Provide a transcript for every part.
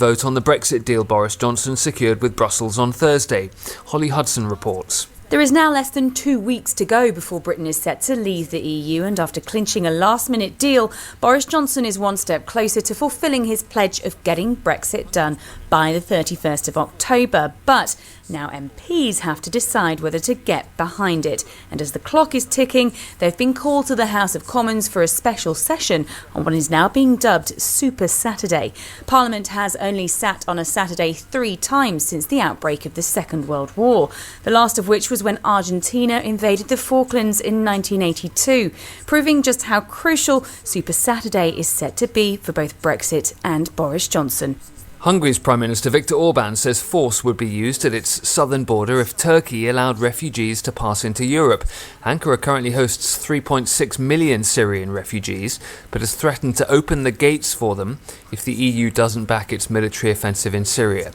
Vote on the Brexit deal Boris Johnson secured with Brussels on Thursday. Holly Hudson reports. There is now less than 2 weeks to go before Britain is set to leave the EU, and after clinching a last-minute deal, Boris Johnson is one step closer to fulfilling his pledge of getting Brexit done by the 31st of October. But now MPs have to decide whether to get behind it. And as the clock is ticking, they've been called to the House of Commons for a special session on what is now being dubbed Super Saturday. Parliament has only sat on a Saturday 3 times since the outbreak of the Second World War, the last of which was when Argentina invaded the Falklands in 1982, proving just how crucial Super Saturday is set to be for both Brexit and Boris Johnson. Hungary's Prime Minister Viktor Orbán says force would be used at its southern border if Turkey allowed refugees to pass into Europe. Ankara currently hosts 3.6 million Syrian refugees, but has threatened to open the gates for them if the EU doesn't back its military offensive in Syria.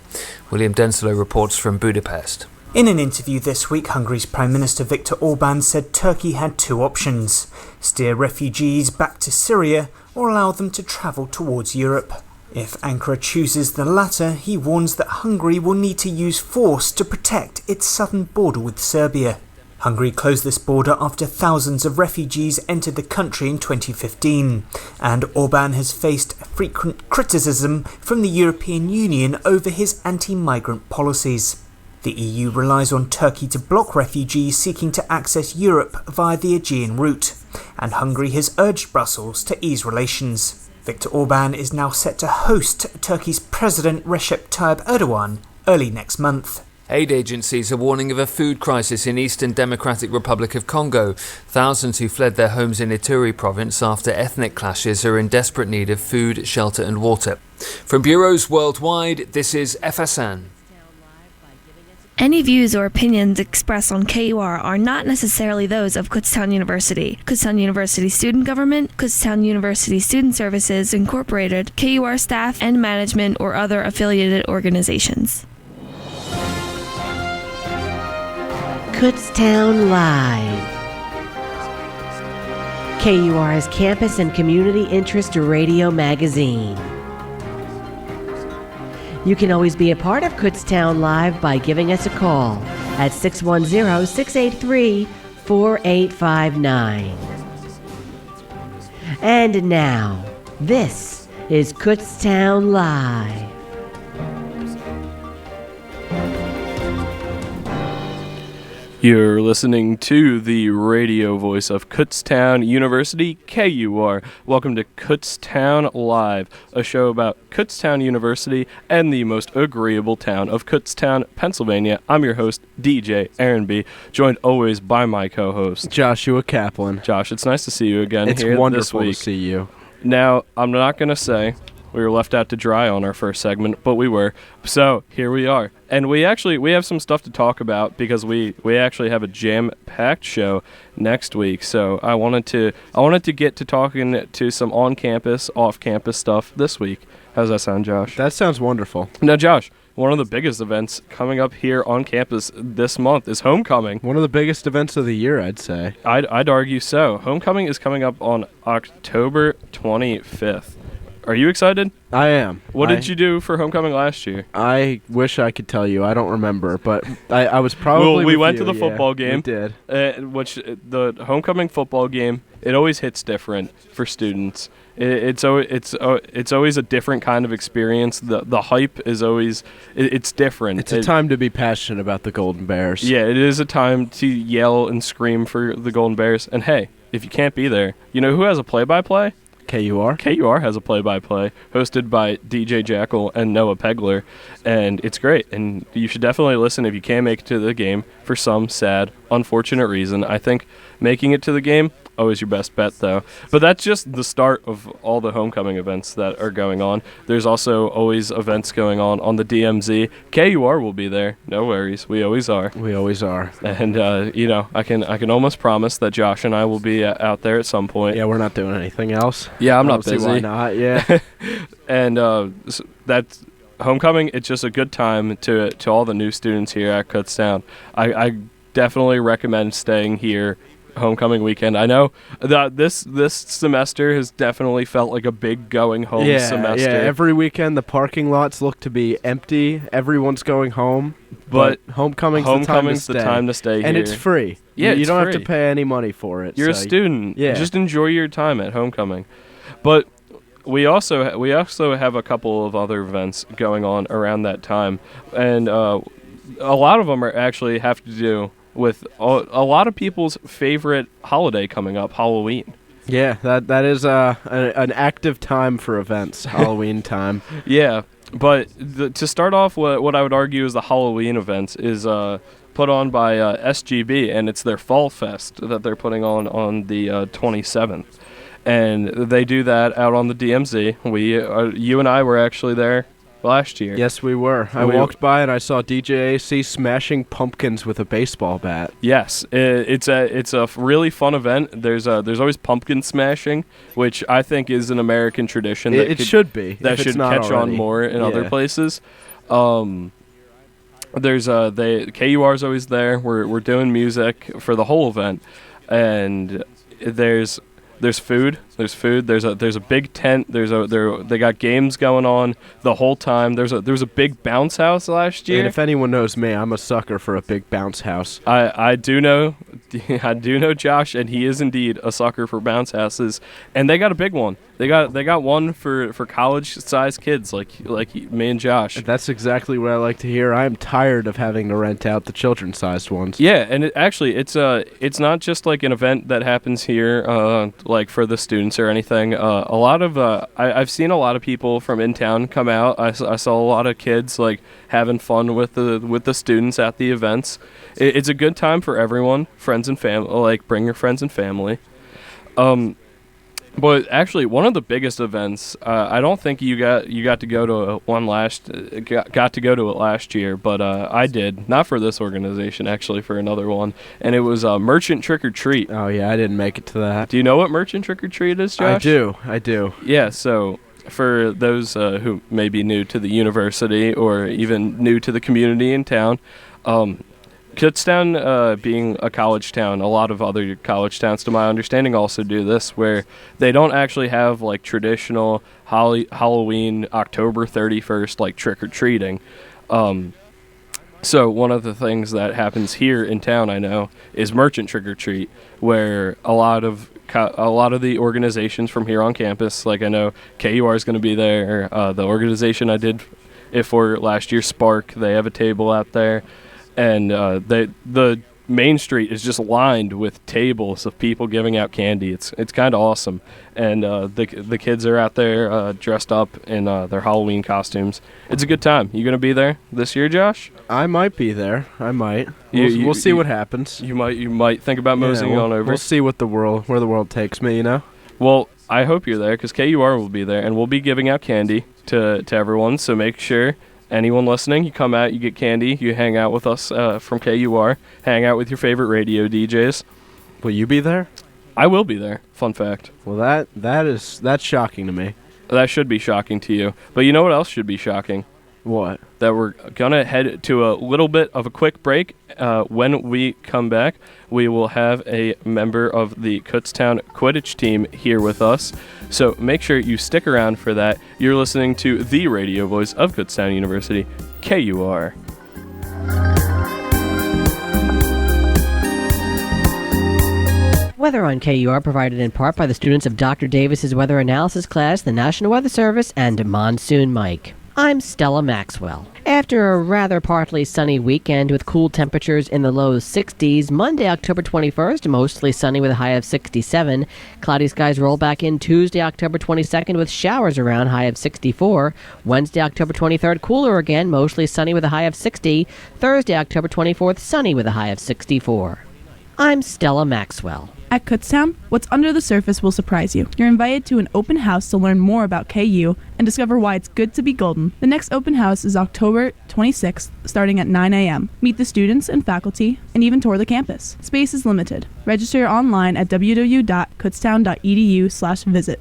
William Denslow reports from Budapest. In an interview this week, Hungary's Prime Minister Viktor Orbán said Turkey had 2 options: steer refugees back to Syria or allow them to travel towards Europe. If Ankara chooses the latter, he warns that Hungary will need to use force to protect its southern border with Serbia. Hungary closed this border after thousands of refugees entered the country in 2015, and Orbán has faced frequent criticism from the European Union over his anti-migrant policies. The EU relies on Turkey to block refugees seeking to access Europe via the Aegean route, and Hungary has urged Brussels to ease relations. Viktor Orbán is now set to host Turkey's President Recep Tayyip Erdogan early next month. Aid agencies are warning of a food crisis in Eastern Democratic Republic of Congo. Thousands who fled their homes in Ituri province after ethnic clashes are in desperate need of food, shelter and water. From bureaus worldwide, this is FSN. Any views or opinions expressed on KUR are not necessarily those of Kutztown University, Kutztown University Student Government, Kutztown University Student Services Incorporated, KUR staff and management, or other affiliated organizations. Kutztown Live. KUR's campus and community interest radio magazine. You can always be a part of Kutztown Live by giving us a call at 610-683-4859. And now, this is Kutztown Live. You're listening to the radio voice of Kutztown University, KUR. Welcome to Kutztown Live, a show about Kutztown University and the most agreeable town of Kutztown, Pennsylvania. I'm your host, DJ Aaron B., joined always by my co-host, Joshua Kaplan. Josh, it's nice to see you again it's here this week. It's wonderful to see you. Now, I'm not going to say we were left out to dry on our first segment, but we were. So here we are. And we have some stuff to talk about because we actually have a jam-packed show next week. So I wanted to get to talking to some on-campus, off-campus stuff this week. How's that sound, Josh? That sounds wonderful. Now, Josh, one of the biggest events coming up here on campus this month is homecoming. One of the biggest events of the year, I'd say. I'd argue so. Homecoming is coming up on October 25th. Are you excited? I am. What did you do for homecoming last year? I wish I could tell you. I don't remember, but I was probably Well, we went to the football game. We did. Which the homecoming football game, it always hits different for students. It's always a different kind of experience. The hype is always it's different. It's a time to be passionate about the Golden Bears. Yeah, it is a time to yell and scream for the Golden Bears. And hey, if you can't be there, you know who has a play-by-play? KUR? KUR has a play-by-play hosted by DJ Jackal and Noah Pegler, and it's great. And you should definitely listen if you can't make it to the game for some sad, unfortunate reason. I think making it to the game, always your best bet, though. But that's just the start of all the homecoming events that are going on. There's also always events going on the DMZ. KUR will be there. No worries. We always are. We always are. And, I can almost promise that Josh and I will be out there at some point. Yeah, we're not doing anything else. Yeah, I'm not busy. See why not, yeah. And that's homecoming. It's just a good time to all the new students here at Kutztown. I definitely recommend staying here homecoming weekend. I know that this semester has definitely felt like a big going home semester. Yeah, every weekend the parking lots look to be empty. Everyone's going home. But homecoming's the time to stay here. And it's free. Yeah, you don't free. have to pay any money for it. You're a student. Yeah. Just enjoy your time at homecoming. But we also have a couple of other events going on around that time, and a lot of them are actually have to do with a lot of people's favorite holiday coming up, Halloween. Yeah, that is an active time for events, Halloween time. Yeah, but to start off, what I would argue is the Halloween events is put on by SGB, and it's their Fall Fest that they're putting on the 27th. And they do that out on the DMZ. You and I were actually there last year. Yes, we were. I walked by and I saw DJ AC smashing pumpkins with a baseball bat. Yes, it's a really fun event. There's always pumpkin smashing, which I think is an American tradition. It should be. That should catch on more in other places. There's KUR is always there. We're doing music for the whole event, and there's food. There's a big tent. They got games going on the whole time. There was a big bounce house last year. And if anyone knows me, I'm a sucker for a big bounce house. I do know Josh, and he is indeed a sucker for bounce houses. And they got a big one. They got one for college-sized kids like me and Josh. That's exactly what I like to hear. I am tired of having to rent out the children-sized ones. Yeah, and it's not just like an event that happens here like for the students or anything. A lot of I've seen a lot of people from in town come out. I saw a lot of kids like having fun with the students at the events. It's a good time for everyone, friends and family. Like bring your friends and family. But actually, one of the biggest events, I don't think you got to go to got to go to it last year, but I did, not for this organization, actually for another one, and it was Merchant Trick or Treat. Oh yeah, I didn't make it to that. Do you know what Merchant Trick or Treat is, Josh? I do. Yeah, so for those who may be new to the university or even new to the community in town, Kutztown, being a college town, a lot of other college towns, to my understanding, also do this, where they don't actually have like traditional Halloween, October 31st, like trick-or-treating. So one of the things that happens here in town, I know, is Merchant Trick-or-Treat, where a lot of the organizations from here on campus, like I know KUR is going to be there, the organization I did it for last year, Spark, they have a table out there. And the main street is just lined with tables of people giving out candy. It's kind of awesome, and the kids are out there dressed up in their Halloween costumes. It's a good time. You gonna be there this year, Josh? I might be there. I might. We'll see what happens. You might think about moseying on over. We'll see where the world takes me. You know. Well, I hope you're there because KUR will be there, and we'll be giving out candy to everyone. So make sure. Anyone listening, you come out, you get candy, you hang out with us from KUR, hang out with your favorite radio DJs. Will you be there? I will be there. Fun fact. Well, that's shocking to me. That should be shocking to you. But you know what else should be shocking? What? That we're going to head to a little bit of a quick break. When we come back, we will have a member of the Kutztown Quidditch team here with us. So make sure you stick around for that. You're listening to the radio voice of Kutztown University, KUR. Weather on KUR provided in part by the students of Dr. Davis's weather analysis class, the National Weather Service, and Monsoon Mike. I'm Stella Maxwell. After a rather partly sunny weekend with cool temperatures in the low 60s, Monday, October 21st, mostly sunny with a high of 67. Cloudy skies roll back in Tuesday, October 22nd with showers around, high of 64. Wednesday, October 23rd, cooler again, mostly sunny with a high of 60. Thursday, October 24th, sunny with a high of 64. I'm Stella Maxwell. At Kutztown, what's under the surface will surprise you. You're invited to an open house to learn more about KU and discover why it's good to be golden. The next open house is October 26th, starting at 9 a.m. Meet the students and faculty, and even tour the campus. Space is limited. Register online at www.kutztown.edu/visit.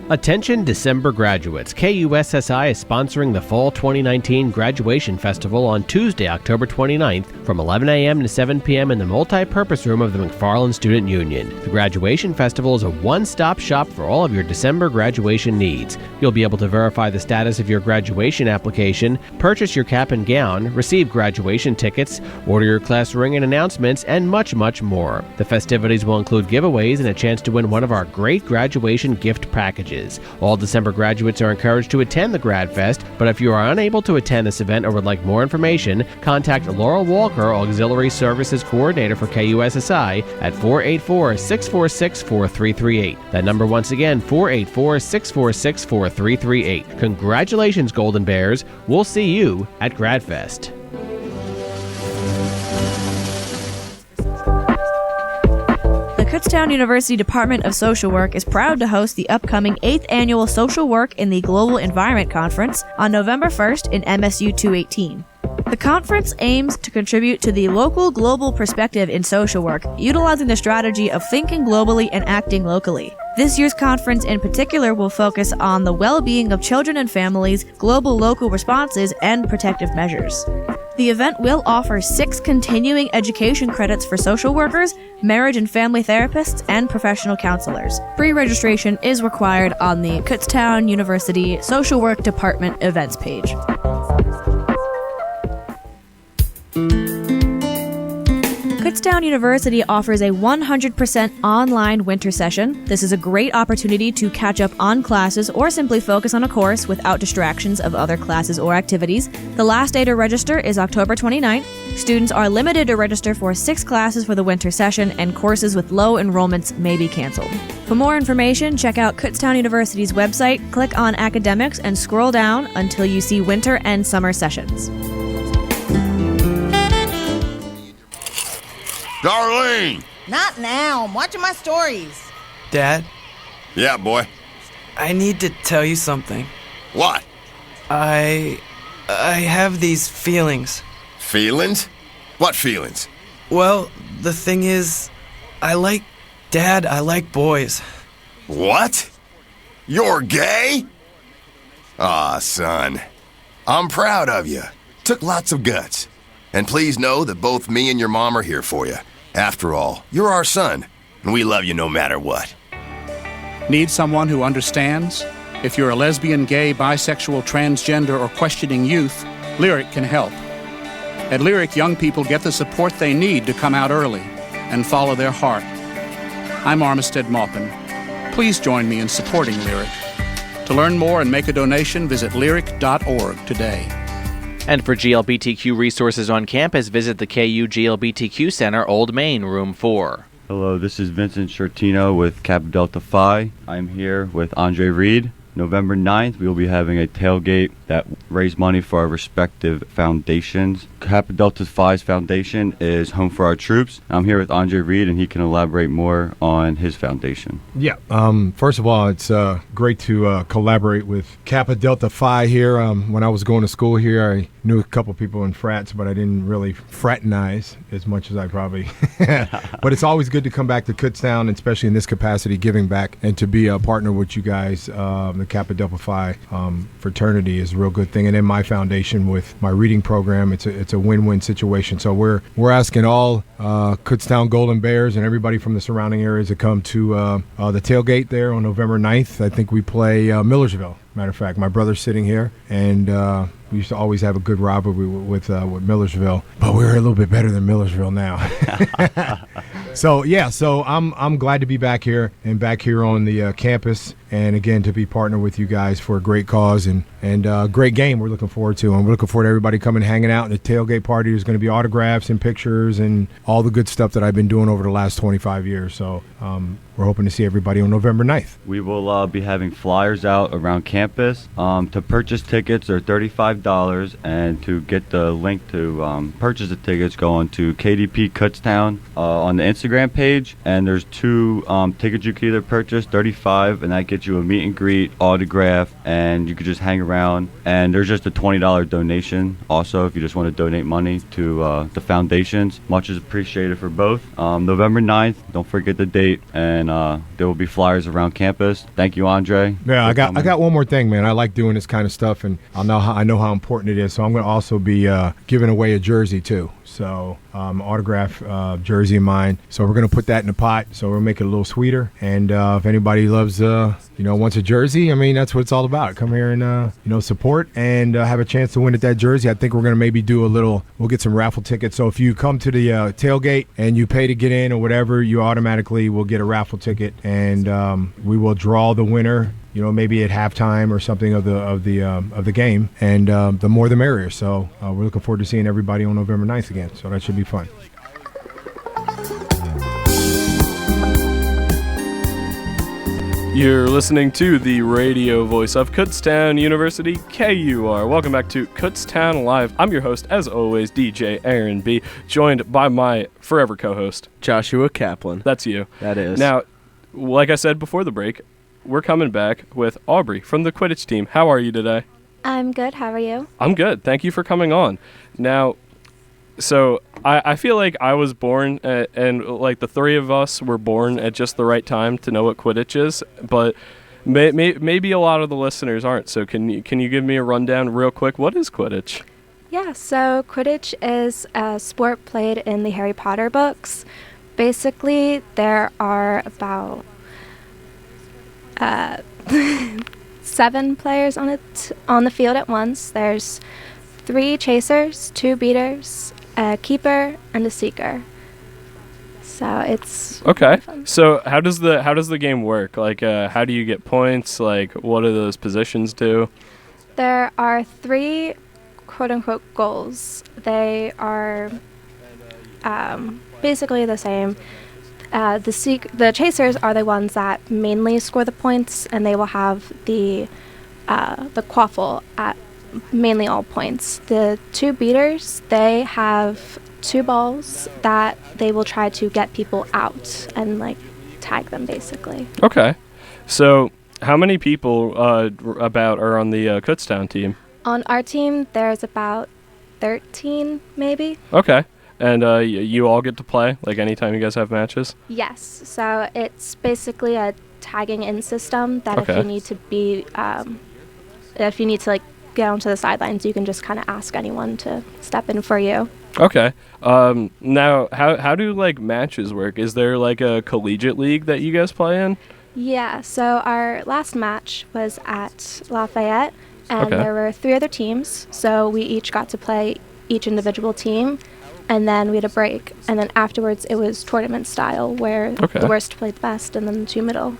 Attention December graduates. KUSSI is sponsoring the Fall 2019 Graduation Festival on Tuesday, October 29th from 11 a.m. to 7 p.m. in the multi-purpose room of the McFarland Student Union. The Graduation Festival is a one-stop shop for all of your December graduation needs. You'll be able to verify the status of your graduation application, purchase your cap and gown, receive graduation tickets, order your class ring and announcements, and much, much more. The festivities will include giveaways and a chance to win one of our great graduation gift packages. All December graduates are encouraged to attend the Grad Fest, but if you are unable to attend this event or would like more information, contact Laurel Walker, Auxiliary Services Coordinator for KUSSI at 484-646-4338. That number once again, 484-646-4338. Congratulations, Golden Bears. We'll see you at Grad Fest. The Kutztown University Department of Social Work is proud to host the upcoming 8th Annual Social Work in the Global Environment Conference on November 1st in MSU 218. The conference aims to contribute to the local global perspective in social work, utilizing the strategy of thinking globally and acting locally. This year's conference in particular will focus on the well-being of children and families, global local responses, and protective measures. The event will offer 6 continuing education credits for social workers, marriage and family therapists, and professional counselors. Pre-registration is required on the Kutztown University Social Work Department events page. Kutztown University offers a 100% online winter session. This is a great opportunity to catch up on classes or simply focus on a course without distractions of other classes or activities. The last day to register is October 29th. Students are limited to register for 6 classes for the winter session, and courses with low enrollments may be canceled. For more information, check out Kutztown University's website, click on Academics, and scroll down until you see winter and summer sessions. Darlene! Not now. I'm watching my stories. Dad? Yeah, boy? I need to tell you something. What? I have these feelings. Feelings? What feelings? Well, the thing is, I like boys. What? You're gay? Aw, son. I'm proud of you. Took lots of guts. And please know that both me and your mom are here for you. After all, you're our son, and we love you no matter what. Need someone who understands? If you're a lesbian, gay, bisexual, transgender, or questioning youth, Lyric can help. At Lyric, young people get the support they need to come out early and follow their heart. I'm Armistead Maupin. Please join me in supporting Lyric. To learn more and make a donation, visit lyric.org today. And for GLBTQ resources on campus, visit the KU GLBTQ Center, Old Main, Room 4. Hello, this is Vincent Shortino with Kappa Delta Phi. I'm here with Andre Reed. November 9th, we will be having a tailgate that raise money for our respective foundations. Kappa Delta Phi's foundation is Home for Our Troops. I'm here with Andre Reed, and he can elaborate more on his foundation. Yeah, first of all, it's great to collaborate with Kappa Delta Phi here. When I was going to school here, I knew a couple people in frats, but I didn't really fraternize as much as I probably. But it's always good to come back to Kutztown, especially in this capacity, giving back, and to be a partner with you guys. The Kappa Delta Phi fraternity is a real good thing, and in my foundation with my reading program, it's a win-win situation. So we're asking all Kutztown Golden Bears and everybody from the surrounding areas to come to the tailgate there on November 9th. I think we play Millersville. Matter of fact, my brother's sitting here, and we used to always have a good rivalry with Millersville, but we're a little bit better than Millersville now. So I'm glad to be back here on the campus, and again to be partnered with you guys for a great cause and great game we're looking forward to, and we're looking forward to everybody coming hanging out. And the tailgate party is going to be autographs and pictures and all the good stuff that I've been doing over the last 25 years. So we're hoping to see everybody on November 9th. We will be having flyers out around campus. To purchase tickets, they're $35, and to get the link to purchase the tickets, go on to KDP Kutztown on the Instagram page, and there's 2 tickets you can either purchase, $35, and that gets get you a meet and greet, autograph, and you could just hang around. And there's just a $20 donation also if you just want to donate money to the foundations. Much is appreciated for both. November 9th, don't forget the date, and there will be flyers around campus. Thank you, Andre. Yeah, I got one more thing, man. I like doing this kind of stuff, and I know how important it is. So I'm going to also be giving away a jersey too. So autograph jersey of mine. So we're going to put that in the pot. So we'll make it a little sweeter. And if anybody loves, wants a jersey, I mean, that's what it's all about. Come here and, support and have a chance to win at that jersey. I think we're going to maybe we'll get some raffle tickets. So if you come to the tailgate and you pay to get in or whatever, you automatically will get a raffle ticket. And we will draw the winner, maybe at halftime or something of the game. And the more the merrier. So we're looking forward to seeing everybody on November 9th again. So that should be fun. You're listening to the radio voice of Kutztown University, KUR. Welcome back to Kutztown Live. I'm your host, as always, DJ Aaron B., joined by my forever co-host, Joshua Kaplan. That's you. That is. Now, like I said before the break, we're coming back with Aubrey from the Quidditch team. How are you today? I'm good. How are you? I'm good. Thank you for coming on. Now, so I feel like I was born and like the three of us were born at just the right time to know what Quidditch is, but maybe a lot of the listeners aren't. So can you give me a rundown real quick? What is Quidditch? Yeah, so Quidditch is a sport played in the Harry Potter books. Basically, there are about 7 players on the field at once. There's 3 chasers, 2 beaters, a keeper, and a seeker. So it's okay. So how does the game work? Like, how do you get points? Like, what do those positions do? There are 3 quote-unquote goals. They are basically the same. The chasers are the ones that mainly score the points, and they will have the quaffle at mainly all points. The 2 beaters, they have 2 balls that they will try to get people out and tag them basically. Okay. So how many people about are on the Kutztown team? On our team, there's about 13 maybe. Okay. And you all get to play anytime you guys have matches? Yes. So it's basically a tagging in system that okay. if you need to get onto the sidelines, you can just kind of ask anyone to step in for you. Okay. Now, how do matches work? Is there a collegiate league that you guys play in? Yeah. So our last match was at Lafayette, and okay. there were 3 other teams. So we each got to play each individual team, and then we had a break. And then afterwards, it was tournament style, where okay. the worst played the best, and then the 2 middle.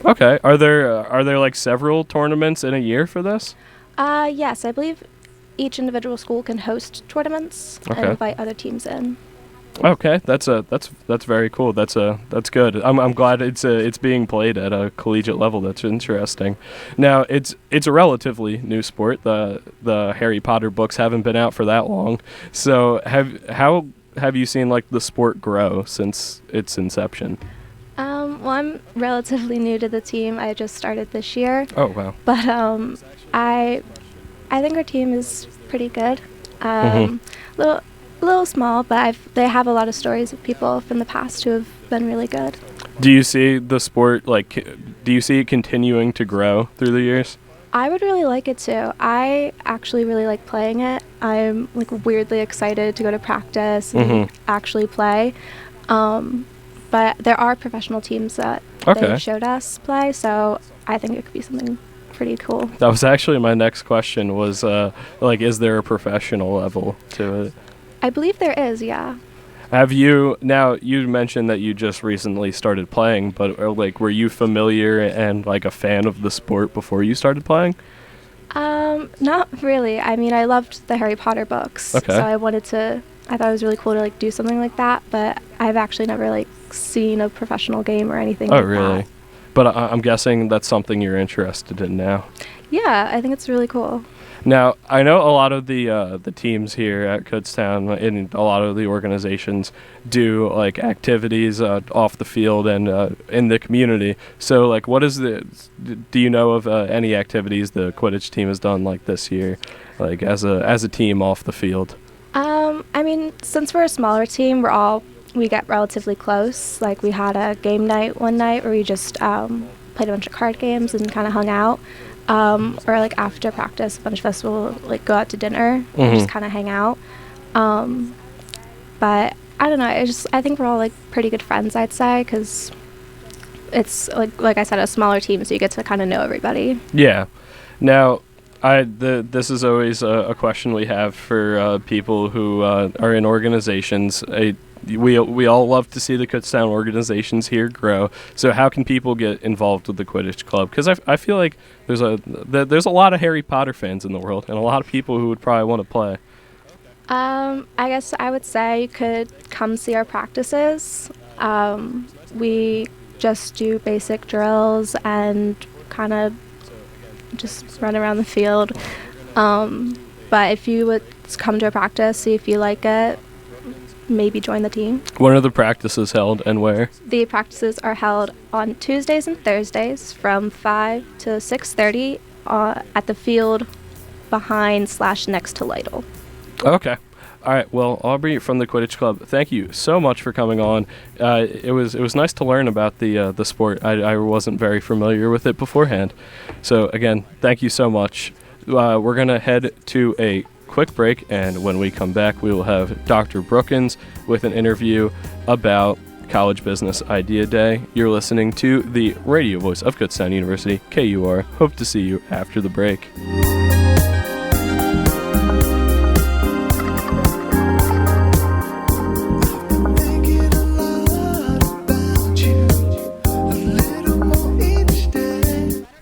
Okay. Are there several tournaments in a year for this? Yes, I believe each individual school can host tournaments okay. and invite other teams in. Okay, that's very cool. That's good. I'm glad it's being played at a collegiate level. That's interesting. Now it's a relatively new sport. The Harry Potter books haven't been out for that long. So how have you seen the sport grow since its inception? Well, I'm relatively new to the team. I just started this year. Oh wow! But I think our team is pretty good. Little small, but they have a lot of stories of people from the past who have been really good. Do you see the sport do you see it continuing to grow through the years? I would really like it to. I actually really like playing it. I'm weirdly excited to go to practice and actually play. But there are professional teams that they've showed us play, so I think it could be something pretty cool. That was actually my next question was, is there a professional level to it? I believe there is, yeah. You mentioned that you just recently started playing, but were you familiar and a fan of the sport before you started playing? Not really. I mean, I loved the Harry Potter books, okay. So I thought it was really cool to do something like that, but I've actually never seen a professional game or anything like that. Oh, really? But I'm guessing that's something you're interested in now. Yeah, I think it's really cool. Now, I know a lot of the teams here at Kutztown and a lot of the organizations do like activities off the field and in the community. So, like, do you know of any activities the Quidditch team has done like this year, like as a team off the field? I mean, since we're a smaller team, we get relatively close. Like, we had a game night one night where we just played a bunch of card games and kind of hung out. Or like after practice, a bunch of us will like go out to dinner and just kind of hang out. But I don't know. I think we're all like pretty good friends, I'd say, because it's like I said, a smaller team, so you get to kind of know everybody. Yeah. Now, this is always a question we have for people who are in organizations. We all love to see the Kutztown organizations here grow. So how can people get involved with the Quidditch Club? Because I feel like there's a lot of Harry Potter fans in the world and a lot of people who would probably want to play. I guess I would say you could come see our practices. We just do basic drills and kind of just run around the field. But if you would come to a practice, see if you like it, maybe join the team. When are the practices held and where? The practices are held on Tuesdays and Thursdays from 5 to 6:30 at the field behind/next to Lytle. Okay. All right. Well, Aubrey from the Quidditch Club, thank you so much for coming on. It was nice to learn about the sport. I wasn't very familiar with it beforehand. So again, thank you so much. We're gonna head to a quick break, and when we come back, we will have Dr. Brookins with an interview about College Business Idea Day. You're listening to the radio voice of Kutztown University, KUR. Hope to see you after the break.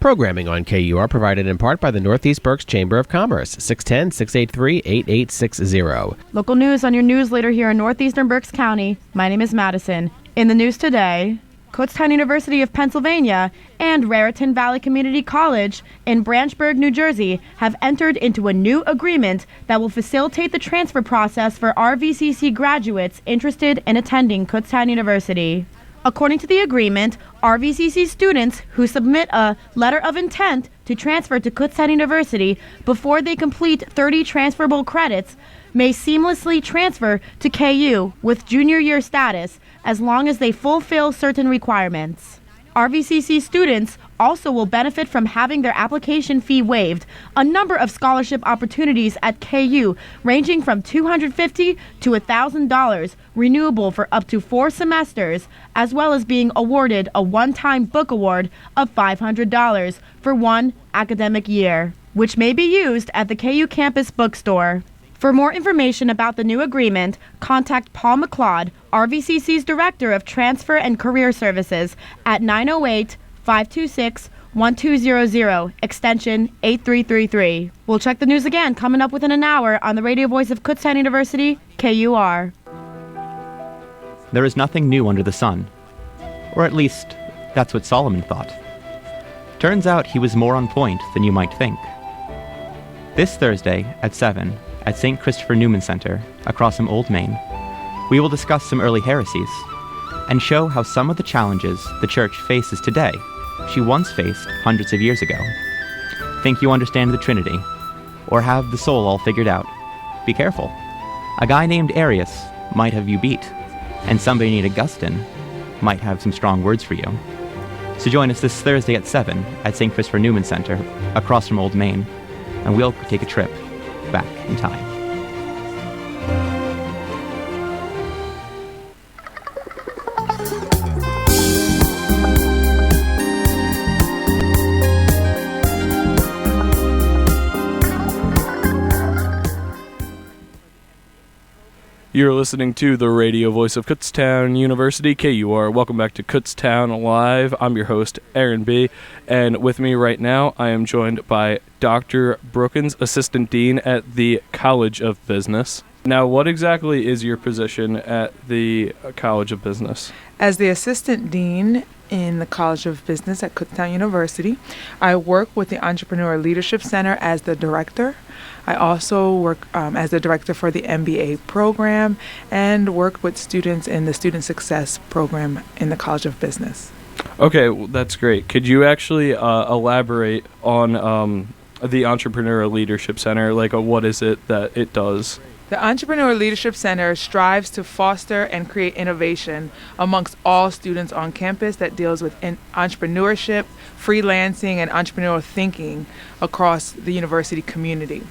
Programming on KUR provided in part by the Northeast Berks Chamber of Commerce, 610-683-8860. Local news on your newsletter here in northeastern Berks County. My name is Madison. In the news today, Kutztown University of Pennsylvania and Raritan Valley Community College in Branchburg, New Jersey have entered into a new agreement that will facilitate the transfer process for RVCC graduates interested in attending Kutztown University. According to the agreement, RVCC students who submit a letter of intent to transfer to Kutztown University before they complete 30 transferable credits may seamlessly transfer to KU with junior year status as long as they fulfill certain requirements. RVCC students also will benefit from having their application fee waived, a number of scholarship opportunities at KU ranging from $250 to $1,000, renewable for up to 4 semesters, as well as being awarded a one-time book award of $500 for one academic year, which may be used at the KU campus bookstore. For more information about the new agreement, contact Paul McLeod, RVCC's Director of Transfer and Career Services, at 908-526-1200, extension 8333. We'll check the news again coming up within an hour on the radio voice of Kutztown University, KUR. There is nothing new under the sun. Or at least, that's what Solomon thought. Turns out he was more on point than you might think. This Thursday at 7, at St. Christopher Newman Center, across from Old Main, we will discuss some early heresies and show how some of the challenges the church faces today she once faced hundreds of years ago. Think you understand the Trinity, or have the soul all figured out? Be careful. A guy named Arius might have you beat, and somebody named Augustine might have some strong words for you. So join us this Thursday at 7 at St. Christopher Newman Center, across from Old Main, and we'll take a trip back in time. You're listening to the radio voice of Kutztown University, KUR. Welcome back to Kutztown Live. I'm your host, Aaron B. And with me right now, I am joined by Dr. Brookins, Assistant Dean at the College of Business. Now, what exactly is your position at the College of Business? As the Assistant Dean in the College of Business at Kutztown University. I work with the Entrepreneur Leadership Center as the director. I also work as the director for the MBA program and work with students in the Student Success program in the College of Business. Okay, well, that's great. Could you actually elaborate on the Entrepreneur Leadership Center? Like, what is it that it does? The Entrepreneur Leadership Center strives to foster and create innovation amongst all students on campus that deals with entrepreneurship, freelancing, and entrepreneurial thinking across the university community.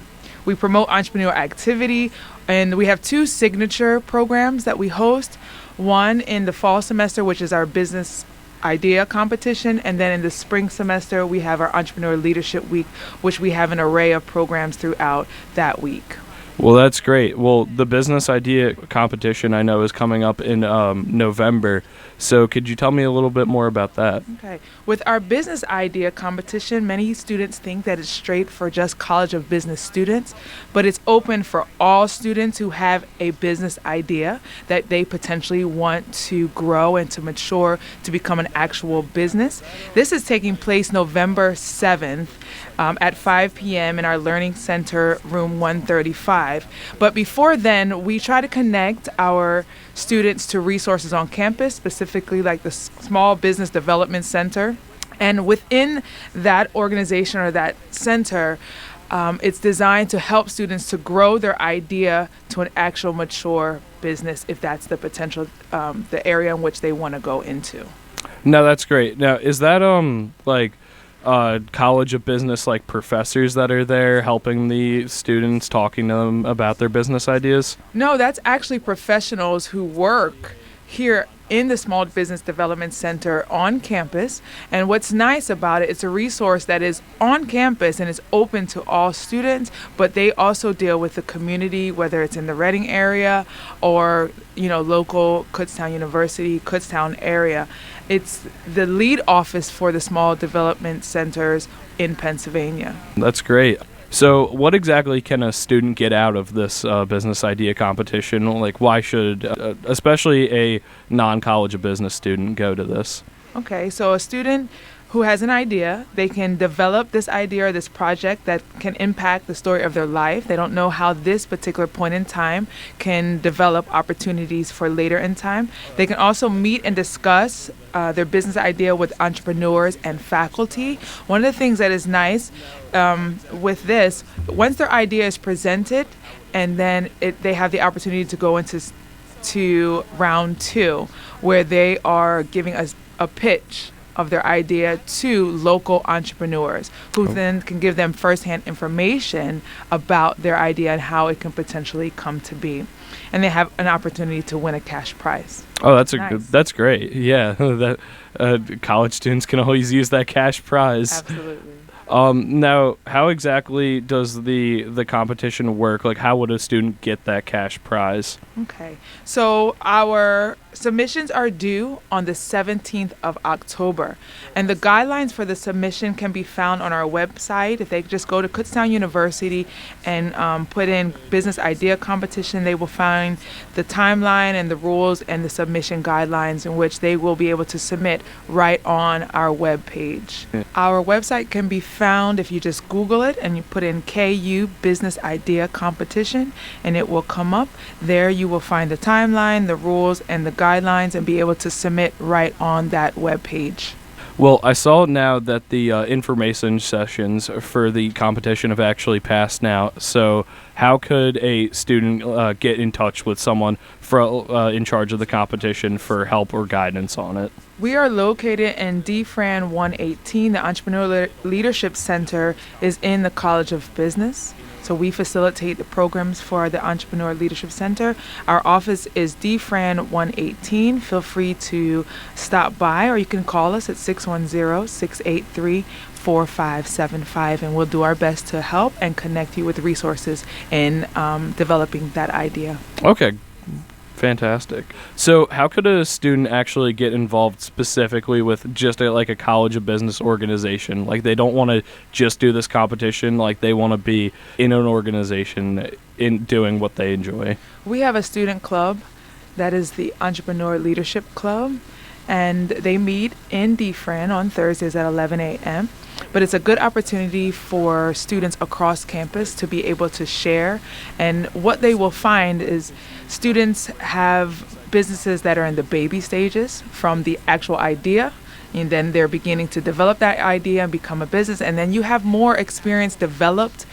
We promote entrepreneurial activity, and we have 2 signature programs that we host. One in the fall semester, which is our business idea competition, and then in the spring semester, we have our Entrepreneur Leadership Week, which we have an array of programs throughout that week. Well, that's great. Well, the business idea competition I know is coming up in November. So could you tell me a little bit more about that? Okay. With our business idea competition, many students think that it's straight for just College of Business students, but it's open for all students who have a business idea that they potentially want to grow and to mature to become an actual business. This is taking place November 7th at 5 p.m. in our Learning Center, room 135. But before then, we try to connect our students to resources on campus, specifically like the Small Business Development Center. And within that organization or that center, it's designed to help students to grow their idea to an actual mature business, if that's the potential, the area in which they want to go into. No, that's great. Now, is that College of Business, like professors that are there helping the students, talking to them about their business ideas? No, that's actually professionals who work here in the Small Business Development Center on campus. And what's nice about it, it's a resource that is on campus and is open to all students, but they also deal with the community, whether it's in the Reading area or, local Kutztown University, Kutztown area. It's the lead office for the small development centers in Pennsylvania. That's great. So what exactly can a student get out of this business idea competition? Like, why should, especially a non-College of Business student, go to this? Okay, so a student who has an idea, they can develop this idea or this project that can impact the story of their life. They don't know how this particular point in time can develop opportunities for later in time. They can also meet and discuss their business idea with entrepreneurs and faculty. One of the things that is nice with this, once their idea is presented, and then they have the opportunity to go into round 2, where they are giving us a pitch of their idea to local entrepreneurs who then can give them firsthand information about their idea and how it can potentially come to be. And they have an opportunity to win a cash prize. Oh, that's great. Yeah, that college students can always use that cash prize. Absolutely. Now, how exactly does the competition work? Like, how would a student get that cash prize? Okay, so our submissions are due on the 17th of October, and the guidelines for the submission can be found on our website. If they just go to Kutztown University and put in business idea competition, they will find the timeline and the rules and the submission guidelines in which they will be able to submit right on our webpage. Yeah. Our website can be found if you just Google it and you put in KU Business Idea Competition, and it will come up. There you will find the timeline, the rules, and the guidelines, and be able to submit right on that webpage. Well, I saw now that the information sessions for the competition have actually passed now. So how could a student get in touch with someone in charge of the competition for help or guidance on it? We are located in DFRAN 118. The Entrepreneur Leadership Center is in the College of Business. So we facilitate the programs for the Entrepreneur Leadership Center. Our office is DFRAN 118. Feel free to stop by, or you can call us at 610-683-4575, and we'll do our best to help and connect you with resources in developing that idea. Okay. Fantastic. So how could a student actually get involved specifically with just a College of Business organization? Like, they don't want to just do this competition, like they want to be in an organization in doing what they enjoy. We have a student club that is the Entrepreneur Leadership Club, and they meet in DFRAN on Thursdays at 11 a.m. But it's a good opportunity for students across campus to be able to share. And what they will find is students have businesses that are in the baby stages from the actual idea, and then they're beginning to develop that idea and become a business. And then you have more experience developed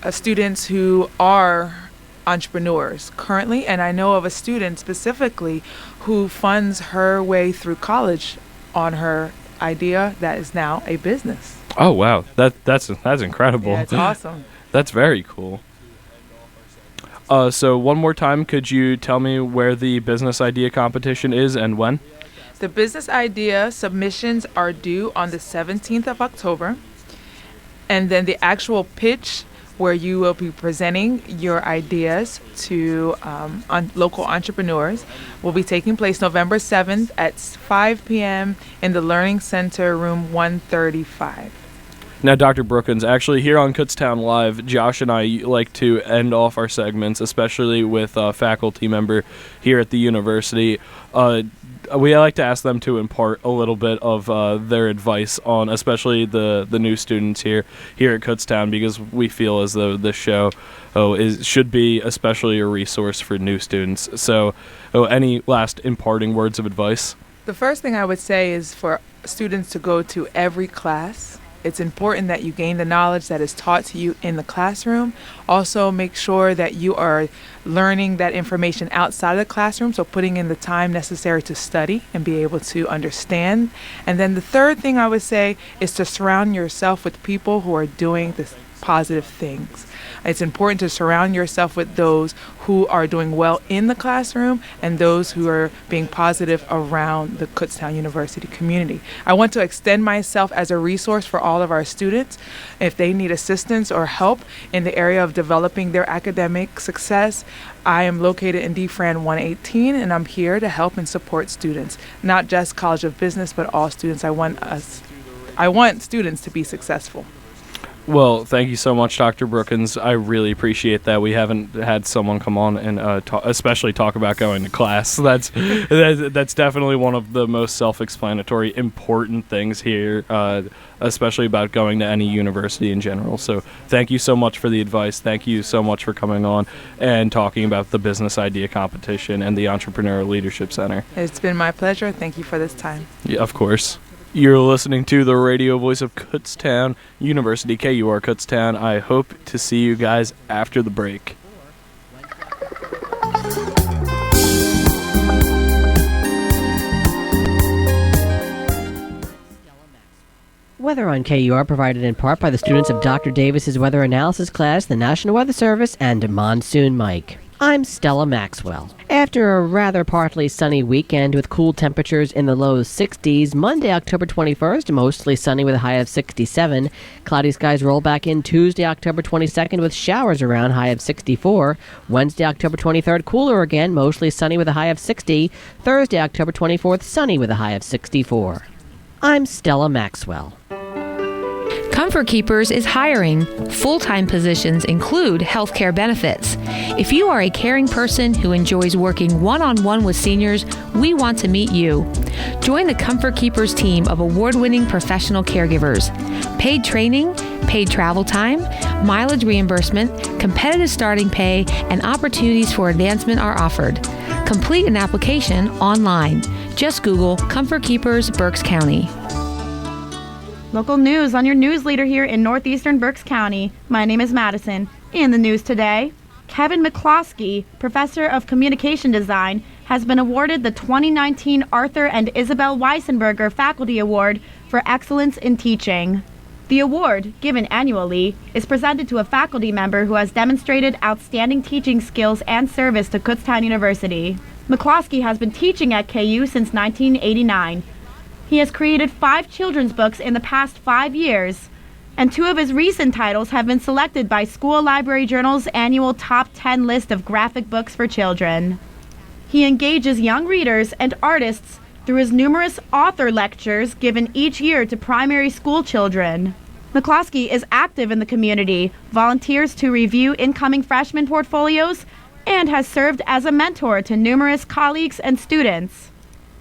students who are entrepreneurs currently. And I know of a student specifically who funds her way through college on her idea that is now a business. Oh wow, that's incredible. Yeah, it's awesome. That's very cool. So one more time, could you tell me where the business idea competition is and when? The business idea submissions are due on the 17th of October, and then the actual pitch, where you will be presenting your ideas to local entrepreneurs, will be taking place November 7th at 5 p.m. in the Learning Center, room 135. Now, Dr. Brookins, actually here on Kutztown Live, Josh and I like to end off our segments, especially with a faculty member here at the university. We like to ask them to impart a little bit of their advice on, especially the new students here at Kutztown, because we feel as though this show should be especially a resource for new students. So, any last imparting words of advice? The first thing I would say is for students to go to every class. It's important that you gain the knowledge that is taught to you in the classroom. Also, make sure that you are learning that information outside of the classroom, so putting in the time necessary to study and be able to understand. And then the third thing I would say is to surround yourself with people who are doing the positive things. It's important to surround yourself with those who are doing well in the classroom and those who are being positive around the Kutztown University community. I want to extend myself as a resource for all of our students. If they need assistance or help in the area of developing their academic success, I am located in DFRAN 118, and I'm here to help and support students, not just College of Business, but all students. I want students to be successful. Well, thank you so much, Dr. Brookins. I really appreciate that. We haven't had someone come on and especially talk about going to class. That's definitely one of the most self-explanatory, important things here, especially about going to any university in general. So thank you so much for the advice. Thank you so much for coming on and talking about the business idea competition and the Entrepreneurial Leadership Center. It's been my pleasure. Thank you for this time. Yeah, of course. You're listening to the radio voice of Kutztown University, KUR Kutztown. I hope to see you guys after the break. Weather on KUR provided in part by the students of Dr. Davis's weather analysis class, the National Weather Service, and Monsoon Mike. I'm Stella Maxwell. After a rather partly sunny weekend with cool temperatures in the low 60s, Monday, October 21st, mostly sunny with a high of 67. Cloudy skies roll back in Tuesday, October 22nd with showers around, high of 64. Wednesday, October 23rd, cooler again, mostly sunny with a high of 60. Thursday, October 24th, sunny with a high of 64. I'm Stella Maxwell. Comfort Keepers is hiring. Full-time positions include healthcare benefits. If you are a caring person who enjoys working one-on-one with seniors, we want to meet you. Join the Comfort Keepers team of award-winning professional caregivers. Paid training, paid travel time, mileage reimbursement, competitive starting pay, and opportunities for advancement are offered. Complete an application online. Just Google Comfort Keepers Berks County. Local news on your news leader here in northeastern Berks County. My name is Madison. In the news today, Kevin McCloskey, professor of communication design, has been awarded the 2019 Arthur and Isabel Weissenberger Faculty Award for Excellence in Teaching. The award, given annually, is presented to a faculty member who has demonstrated outstanding teaching skills and service to Kutztown University. McCloskey has been teaching at KU since 1989. He has created 5 children's books in the past 5 years, and 2 of his recent titles have been selected by School Library Journal's annual Top 10 list of graphic books for children. He engages young readers and artists through his numerous author lectures given each year to primary school children. McCloskey is active in the community, volunteers to review incoming freshman portfolios, and has served as a mentor to numerous colleagues and students.